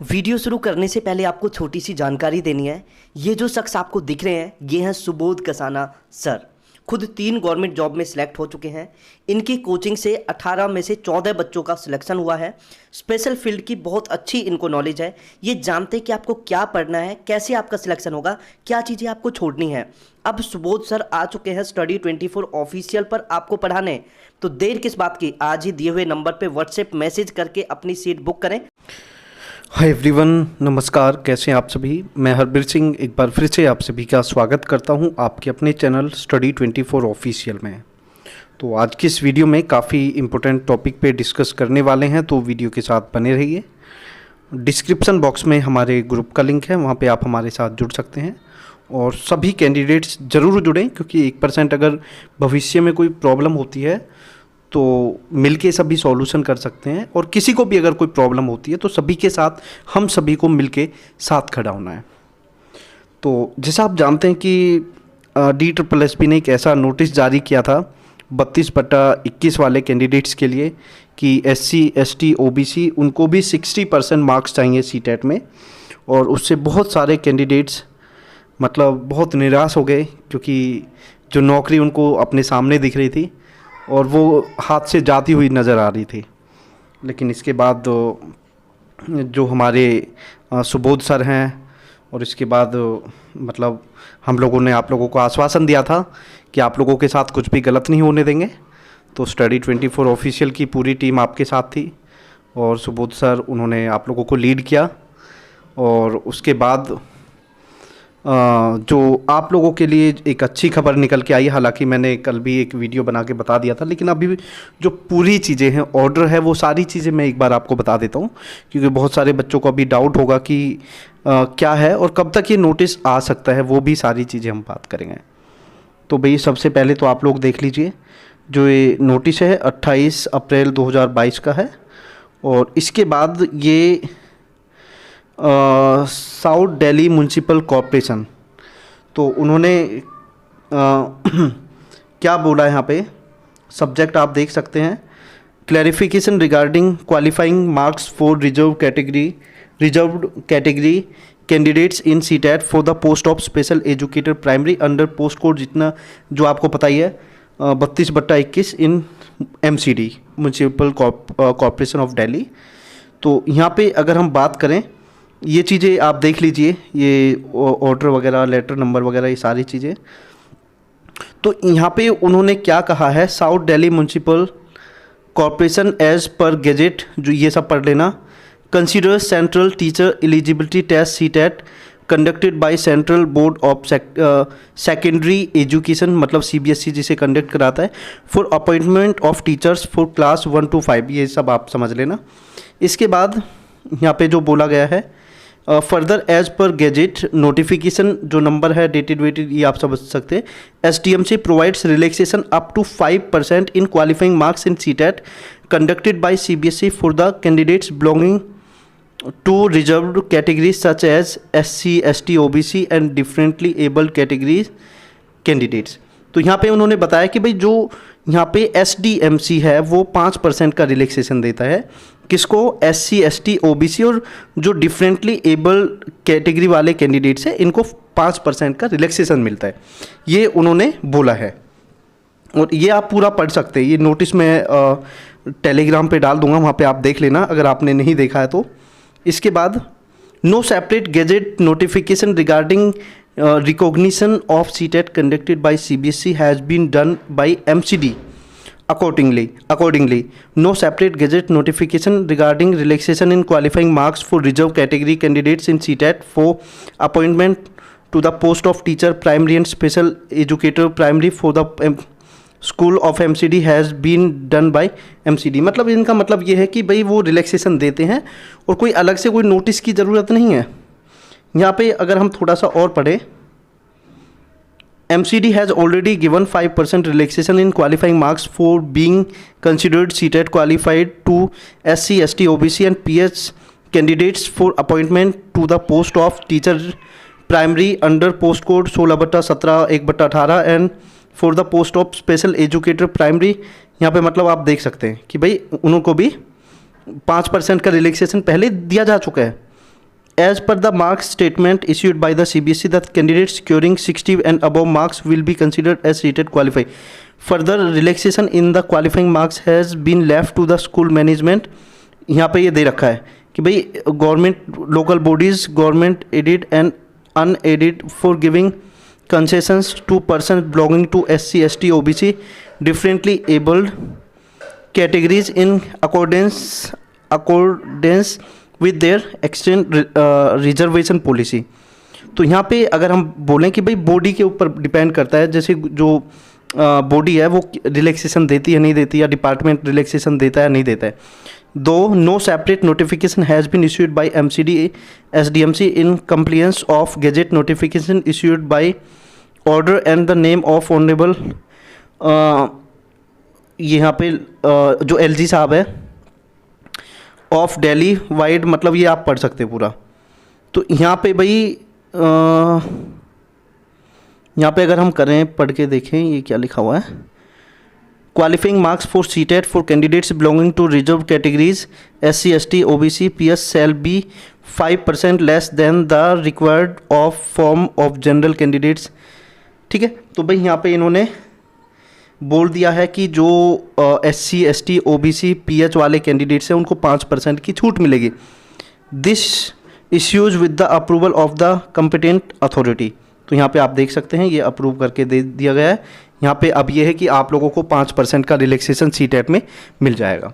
Video शुरू करने से पहले आपको छोटी सी जानकारी देनी है। ये जो शख्स आपको दिख रहे हैं ये हैं सुबोध कसाना सर। खुद 3 गवर्नमेंट जॉब में सिलेक्ट हो चुके हैं। इनकी कोचिंग से 18 में से 14 बच्चों का सिलेक्शन हुआ है। स्पेशल फील्ड की बहुत अच्छी इनको नॉलेज है। ये जानते हैं कि आपको क्या पढ़ना है, कैसे आपका सिलेक्शन होगा, क्या चीज़ें आपको छोड़नी है। अब सुबोध सर आ चुके हैं स्टडी 24 ऑफिशियल पर आपको पढ़ाने। तो देर किस बात की, आज ही दिए हुए नंबर पर व्हाट्सएप मैसेज करके अपनी सीट बुक करें। हाय एवरीवन, नमस्कार। कैसे हैं आप सभी। मैं हरबीर सिंह एक बार फिर से आप सभी का स्वागत करता हूं आपके अपने चैनल स्टडी 24 ऑफिशियल में। तो आज की इस वीडियो में काफ़ी इम्पोर्टेंट टॉपिक पे डिस्कस करने वाले हैं, तो वीडियो के साथ बने रहिए। डिस्क्रिप्शन बॉक्स में हमारे ग्रुप का लिंक है, वहाँ पे आप हमारे साथ जुड़ सकते हैं और सभी कैंडिडेट्स ज़रूर जुड़ें, क्योंकि 1% अगर भविष्य में कोई प्रॉब्लम होती है तो मिलके सभी सॉल्यूशन कर सकते हैं। और किसी को भी अगर कोई प्रॉब्लम होती है तो सभी के साथ हम सभी को मिलके साथ खड़ा होना है। तो जैसा आप जानते हैं कि DSSS ने एक ऐसा नोटिस जारी किया था 32/21 वाले कैंडिडेट्स के लिए कि SC ST OBC उनको भी 60% मार्क्स चाहिए CTET में। और उससे बहुत सारे कैंडिडेट्स मतलब बहुत निराश हो गए, क्योंकि जो नौकरी उनको अपने सामने दिख रही थी और वो हाथ से जाती हुई नज़र आ रही थी। लेकिन इसके बाद जो हमारे सुबोध सर हैं और इसके बाद मतलब हम लोगों ने आप लोगों को आश्वासन दिया था कि आप लोगों के साथ कुछ भी गलत नहीं होने देंगे। तो स्टडी 24 ऑफिशियल की पूरी टीम आपके साथ थी और सुबोध सर उन्होंने आप लोगों को लीड किया। और उसके बाद जो आप लोगों के लिए एक अच्छी खबर निकल के आई। हालांकि मैंने कल भी एक वीडियो बना के बता दिया था, लेकिन अभी जो पूरी चीज़ें हैं, ऑर्डर है, वो सारी चीज़ें मैं एक बार आपको बता देता हूं, क्योंकि बहुत सारे बच्चों को अभी डाउट होगा कि क्या है और कब तक ये नोटिस आ सकता है। वो भी सारी चीज़ें हम बात करेंगे। तो भाई सबसे पहले तो आप लोग देख लीजिए, जो ये नोटिस है 28 अप्रैल 2022 का है। और इसके बाद ये साउथ दिल्ली म्यूनसिपल कॉरपोरेशन, तो उन्होंने क्या बोला है यहाँ पे, सब्जेक्ट आप देख सकते हैं, clarification regarding qualifying marks for reserved category candidates in CTET for the post of special educator primary under post code, जितना जो आपको पता ही है 32/21 इन MCD municipal corporation of Delhi. तो यहाँ पे अगर हम बात करें, ये चीज़ें आप देख लीजिए, ये ऑर्डर वगैरह, लेटर नंबर वगैरह, ये सारी चीज़ें। तो यहाँ पे उन्होंने क्या कहा है, south Delhi municipal corporation as per gazette, जो ये सब पढ़ लेना, consider central teacher eligibility test CTET conducted by central board of secondary education, मतलब CBSE जिसे कंडक्ट कराता है, for appointment of teachers for class 1 to 5। ये सब आप समझ लेना। इसके बाद यहाँ पे जो बोला गया है, further as per gazette notification, जो नंबर है डेटेड वेटेड, ये आप समझ सकते हैं। SDMC provides relaxation up to 5% in qualifying marks in CTET conducted by CBSE for the candidates belonging to reserved categories such as SC ST OBC and differently abled categories candidates. तो यहाँ पे उन्होंने बताया कि भाई जो यहाँ पे SDMC है वो 5% का रिलैक्सेशन देता है। किसको? SC ST OBC और जो डिफरेंटली एबल्ड कैटेगरी वाले कैंडिडेट्स हैं, इनको 5% का रिलैक्सेशन मिलता है, ये उन्होंने बोला है। और ये आप पूरा पढ़ सकते हैं, ये नोटिस मैं टेलीग्राम पे डाल दूंगा, वहाँ पे आप देख लेना अगर आपने नहीं देखा है तो। इसके बाद no separate gazette notification regarding recognition of CTET conducted by CBSE has been done by MCD. Accordingly, no separate gazette notification regarding relaxation in qualifying marks for reserved category candidates in CTET for appointment to the post of teacher primary and special educator primary for the school of MCD has been done by MCD। मतलब इनका मतलब ये है कि भाई वो relaxation देते हैं और कोई अलग से कोई नोटिस की ज़रूरत नहीं है। यहाँ पे अगर हम थोड़ा सा और पढ़ें, MCD has already given 5% relaxation in qualifying marks for being considered CTET qualified to SC ST OBC and PH candidates for appointment to the post of teacher primary under post code 16/17 1/18 and for the post of special educator primary। यहाँ पे मतलब आप देख सकते हैं कि भाई उनको भी 5% का रिलैक्सेशन पहले दिया जा चुका है। As per the marks statement issued by the CBSE, the candidates securing 60 and above marks will be considered as seated qualified. Further relaxation in the qualifying marks has been left to the school management. यहाँ पे ये दे रखा है कि भाई government local bodies government aided and unaided for giving concessions to person belonging to SC ST OBC differently abled categories in accordance with their extend reservation policy. तो यहाँ पे अगर हम बोलें कि भाई बॉडी के ऊपर डिपेंड करता है, जैसे जो बॉडी है वो रिलैक्सेशन देती है नहीं देती, या डिपार्टमेंट रिलैक्सेशन देता है नहीं देता है। दो no separate notification has been issued by MCD SDMC in compliance of gazette notification issued by order and the name of honourable, यहाँ पे जो LG साहब है ऑफ दिल्ली वाइड, मतलब ये आप पढ़ सकते हैं पूरा। तो यहाँ पे भाई यहाँ पे अगर हम करें पढ़ के देखें ये क्या लिखा हुआ है। Qualifying marks for CTET for candidates belonging to reserve categories SC ST OBC PS shall be 5% less than the required of form of general candidates. ठीक है, तो भाई यहाँ पे इन्होंने बोल दिया है कि जो SC ST OBC PH वाले कैंडिडेट्स हैं उनको 5% की छूट मिलेगी। This issues with the approval of the competent authority. तो यहाँ पे आप देख सकते हैं ये अप्रूव करके दे दिया गया है। यहाँ पे अब ये है कि आप लोगों को 5% का रिलैक्सेशन सीटेट में मिल जाएगा।